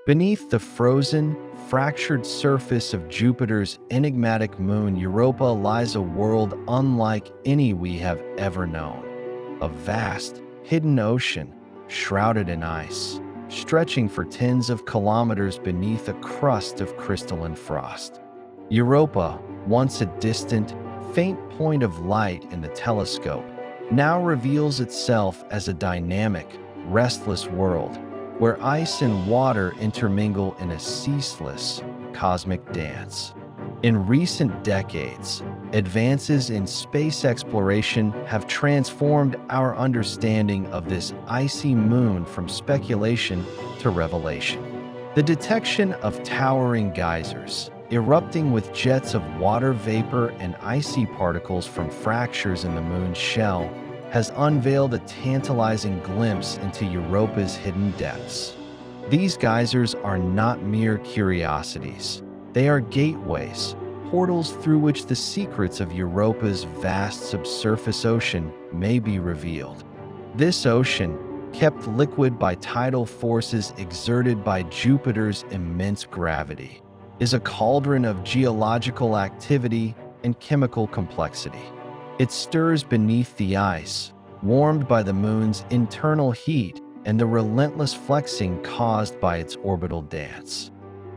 Beneath the frozen, fractured surface of Jupiter's enigmatic moon Europa lies a world unlike any we have ever known. A vast, hidden ocean, shrouded in ice, stretching for tens of kilometers beneath a crust of crystalline frost. Europa, once a distant, faint point of light in the telescope, now reveals itself as a dynamic, restless world where ice and water intermingle in a ceaseless, cosmic dance. In recent decades, advances in space exploration have transformed our understanding of this icy moon from speculation to revelation. The detection of towering geysers, erupting with jets of water vapor and icy particles from fractures in the moon's shell, has unveiled a tantalizing glimpse into Europa's hidden depths. These geysers are not mere curiosities. They are gateways, portals through which the secrets of Europa's vast subsurface ocean may be revealed. This ocean, kept liquid by tidal forces exerted by Jupiter's immense gravity, is a cauldron of geological activity and chemical complexity. It stirs beneath the ice, warmed by the moon's internal heat and the relentless flexing caused by its orbital dance.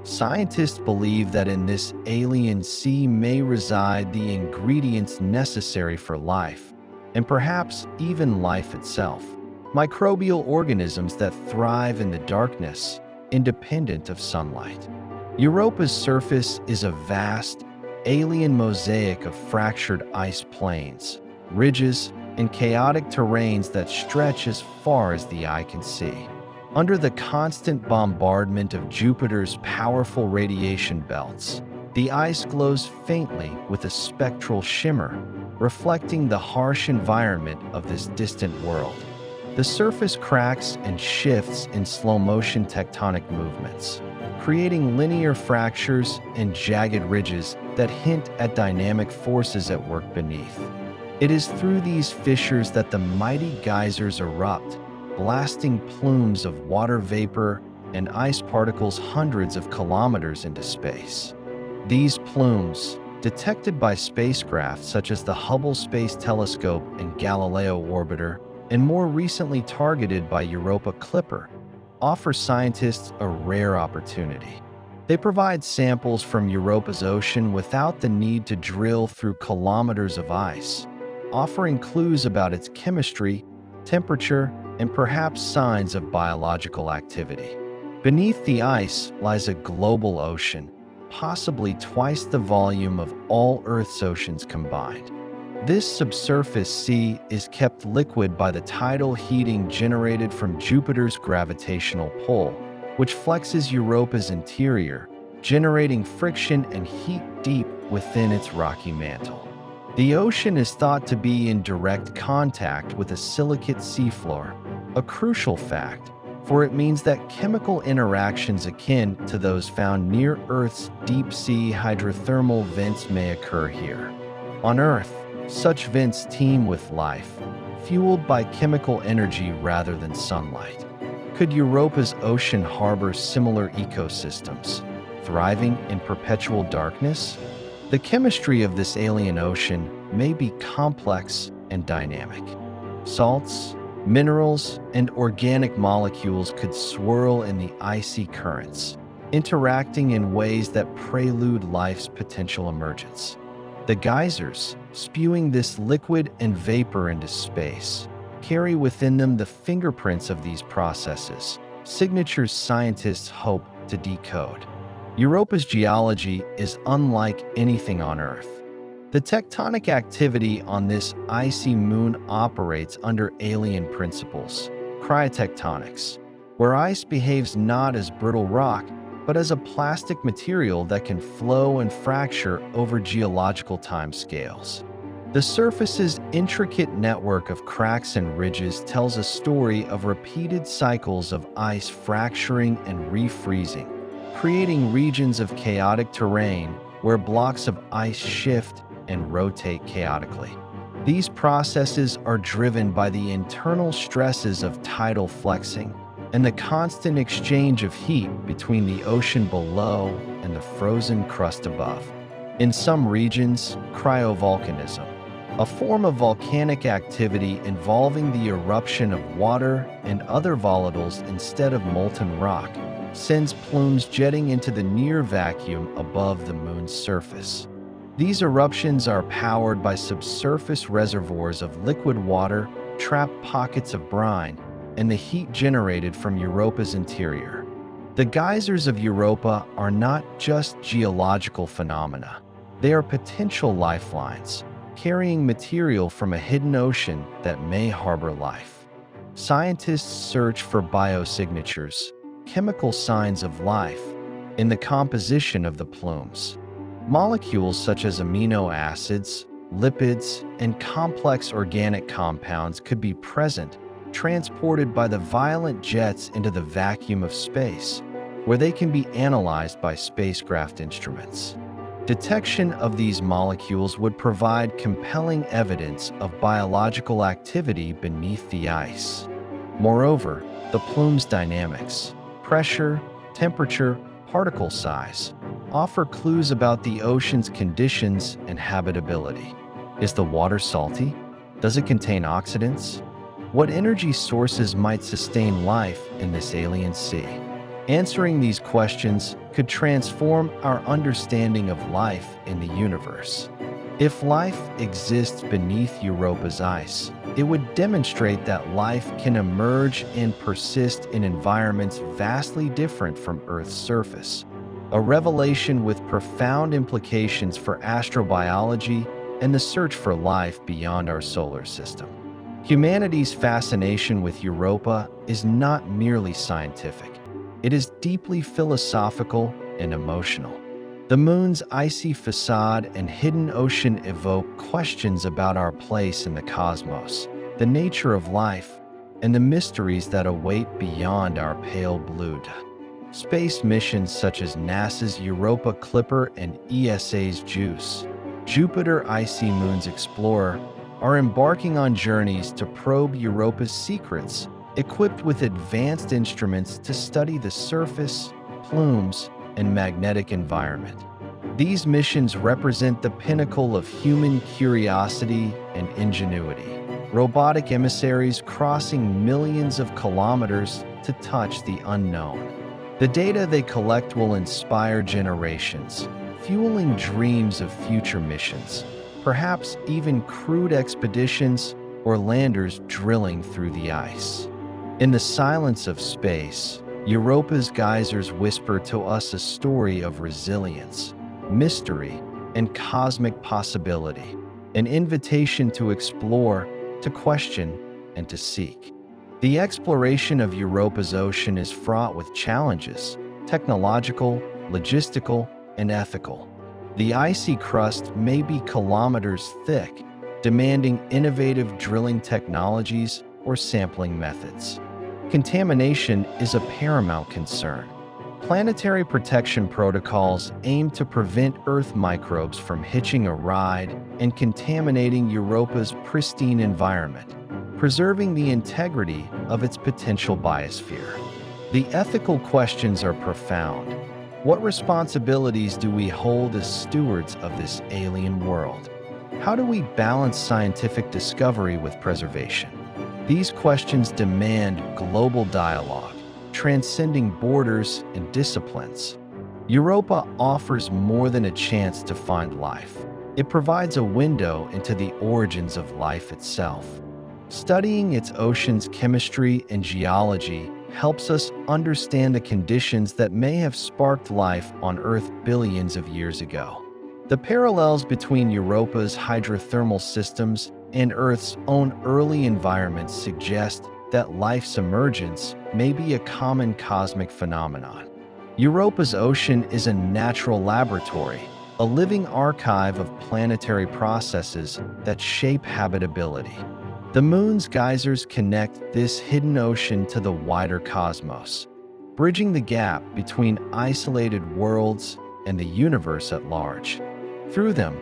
Scientists believe that in this alien sea may reside the ingredients necessary for life, and perhaps even life itself. Microbial organisms that thrive in the darkness, independent of sunlight. Europa's surface is a vast, alien mosaic of fractured ice plains, ridges, and chaotic terrains that stretch as far as the eye can see. Under the constant bombardment of Jupiter's powerful radiation belts, the ice glows faintly with a spectral shimmer, reflecting the harsh environment of this distant world. The surface cracks and shifts in slow-motion tectonic movements, creating linear fractures and jagged ridges that hint at dynamic forces at work beneath. It is through these fissures that the mighty geysers erupt, blasting plumes of water vapor and ice particles hundreds of kilometers into space. These plumes, detected by spacecraft such as the Hubble Space Telescope and Galileo Orbiter, and more recently targeted by Europa Clipper, offer scientists a rare opportunity. They provide samples from Europa's ocean without the need to drill through kilometers of ice, offering clues about its chemistry, temperature, and perhaps signs of biological activity. Beneath the ice lies a global ocean, possibly twice the volume of all Earth's oceans combined. This subsurface sea is kept liquid by the tidal heating generated from Jupiter's gravitational pull, which flexes Europa's interior, generating friction and heat deep within its rocky mantle. The ocean is thought to be in direct contact with a silicate seafloor, a crucial fact, for it means that chemical interactions akin to those found near Earth's deep-sea hydrothermal vents may occur here. On Earth, such vents teem with life, fueled by chemical energy rather than sunlight. Could Europa's ocean harbor similar ecosystems, thriving in perpetual darkness? The chemistry of this alien ocean may be complex and dynamic. Salts, minerals, and organic molecules could swirl in the icy currents, interacting in ways that prelude life's potential emergence. The geysers, spewing this liquid and vapor into space, carry within them the fingerprints of these processes, signatures scientists hope to decode. Europa's geology is unlike anything on Earth. The tectonic activity on this icy moon operates under alien principles, cryotectonics, where ice behaves not as brittle rock, but as a plastic material that can flow and fracture over geological timescales. The surface's intricate network of cracks and ridges tells a story of repeated cycles of ice fracturing and refreezing, creating regions of chaotic terrain where blocks of ice shift and rotate chaotically. These processes are driven by the internal stresses of tidal flexing, and the constant exchange of heat between the ocean below and the frozen crust above. In some regions, cryovolcanism, a form of volcanic activity involving the eruption of water and other volatiles instead of molten rock, sends plumes jetting into the near vacuum above the moon's surface. These eruptions are powered by subsurface reservoirs of liquid water, trapped pockets of brine, and the heat generated from Europa's interior. The geysers of Europa are not just geological phenomena. They are potential lifelines, carrying material from a hidden ocean that may harbor life. Scientists search for biosignatures, chemical signs of life, in the composition of the plumes. Molecules such as amino acids, lipids, and complex organic compounds could be present, transported by the violent jets into the vacuum of space, where they can be analyzed by spacecraft instruments. Detection of these molecules would provide compelling evidence of biological activity beneath the ice. Moreover, the plume's dynamics, pressure, temperature, particle size, offer clues about the ocean's conditions and habitability. Is the water salty? Does it contain oxidants? What energy sources might sustain life in this alien sea? Answering these questions could transform our understanding of life in the universe. If life exists beneath Europa's ice, it would demonstrate that life can emerge and persist in environments vastly different from Earth's surface, a revelation with profound implications for astrobiology and the search for life beyond our solar system. Humanity's fascination with Europa is not merely scientific. It is deeply philosophical and emotional. The moon's icy facade and hidden ocean evoke questions about our place in the cosmos, the nature of life, and the mysteries that await beyond our pale blue dot. Space missions such as NASA's Europa Clipper and ESA's JUICE, Jupiter Icy Moons Explorer, are embarking on journeys to probe Europa's secrets, equipped with advanced instruments to study the surface, plumes, and magnetic environment. These missions represent the pinnacle of human curiosity and ingenuity, robotic emissaries crossing millions of kilometers to touch the unknown. The data they collect will inspire generations, fueling dreams of future missions, perhaps even crewed expeditions or landers drilling through the ice. In the silence of space, Europa's geysers whisper to us a story of resilience, mystery, and cosmic possibility, an invitation to explore, to question, and to seek. The exploration of Europa's ocean is fraught with challenges, technological, logistical, and ethical. The icy crust may be kilometers thick, demanding innovative drilling technologies or sampling methods. Contamination is a paramount concern. Planetary protection protocols aim to prevent Earth microbes from hitching a ride and contaminating Europa's pristine environment, preserving the integrity of its potential biosphere. The ethical questions are profound. What responsibilities do we hold as stewards of this alien world? How do we balance scientific discovery with preservation? These questions demand global dialogue, transcending borders and disciplines. Europa offers more than a chance to find life. It provides a window into the origins of life itself. Studying its ocean's chemistry and geology helps us understand the conditions that may have sparked life on Earth billions of years ago. The parallels between Europa's hydrothermal systems and Earth's own early environments suggest that life's emergence may be a common cosmic phenomenon. Europa's ocean is a natural laboratory, a living archive of planetary processes that shape habitability. The moon's geysers connect this hidden ocean to the wider cosmos, bridging the gap between isolated worlds and the universe at large. Through them,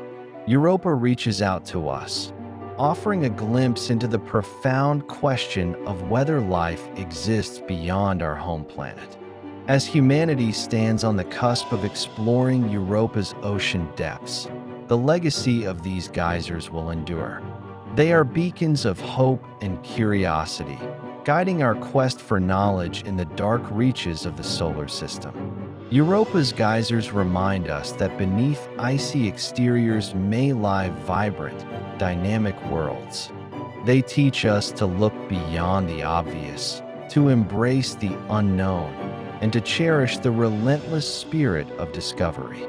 Europa reaches out to us, offering a glimpse into the profound question of whether life exists beyond our home planet. As humanity stands on the cusp of exploring Europa's ocean depths, the legacy of these geysers will endure. They are beacons of hope and curiosity, guiding our quest for knowledge in the dark reaches of the solar system. Europa's geysers remind us that beneath icy exteriors may lie vibrant, dynamic worlds. They teach us to look beyond the obvious, to embrace the unknown, and to cherish the relentless spirit of discovery.